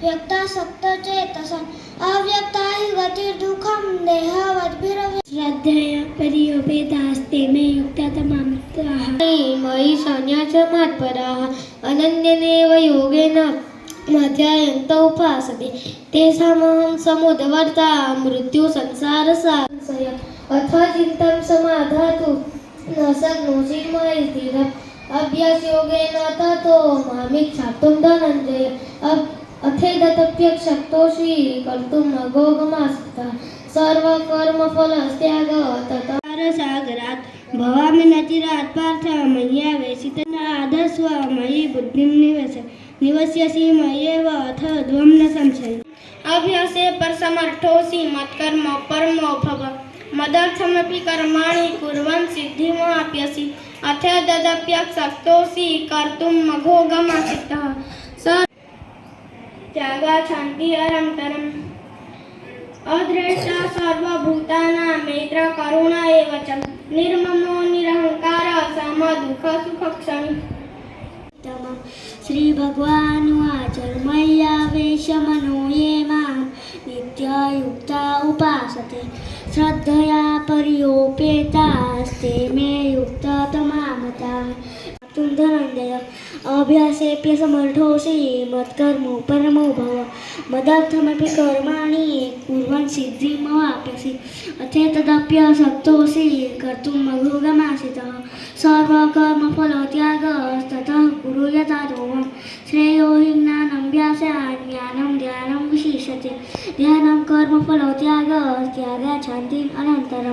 व्यक्तासक्तचेतसः अव्यक्ताहि गतिर्दुःखं देहवद्भिरव्यक्तं श्रद्धया पर्योपेतास्ते मे युक्तातमामताः मयि संन्यास मत्पराः अनन्येनैव योगेन मध्यायन्त उपासते तेषामहं समुद्वर्ता मृत्युसंसारसागरस्य अथवा चिन्तं समाधातु न शक्नोषि मयि स्थिरम् अभ्यासयोगेन ततो मामिच्छाप्तुं धनञ्जय अथेदप्यशक्तोषि कर्तुं अघोगमास्थितः सर्वकर्मफलत्यागः ततः सागरात् भवामि न चिरात् पार्थ मय्यावेशितं आदस्व मयि बुद्धिं निवस्यसि मय्येव अथ द्वं न संशयः अभ्यासे परसमर्थोऽसि मत्कर्म परमो भव मदर्थमपि कर्माणि कुर्वन् सिद्धिमाप्यसि अथेदप्यशक्तोऽसि कर्तुं अघोगमास्थितः त्यागाच्छान्तिरन्तरम् अद्रष्टा सर्वभूतानां मैत्र करुणा एव च निर्ममो निरहङ्कारः समदुःखसुखक्षमी श्रीभगवानुवाच मय्यावेशमनो ये मां नित्ययुक्ता उपासते श्रद्धया पर्योपेतास्ते मे युक्ततमामताः धनञ्जय अभ्यासेऽप्यसमर्थोऽसि मत्कर्मो परमो भव मदर्थमपि कर्माणि कुर्वन् सिद्धिमवाप्स्यसि अथेतदप्यशक्तोऽसि कर्तुम् अघोगमास्थितः सर्वकर्मफलत्यागस्ततः कुरु यथायोगं श्रेयो हि ज्ञानाभ्यासात् ज्ञानं ध्यानं विशिष्यते ध्यानं कर्मफलत्यागः त्यागाच्छान्तिरनन्तरम्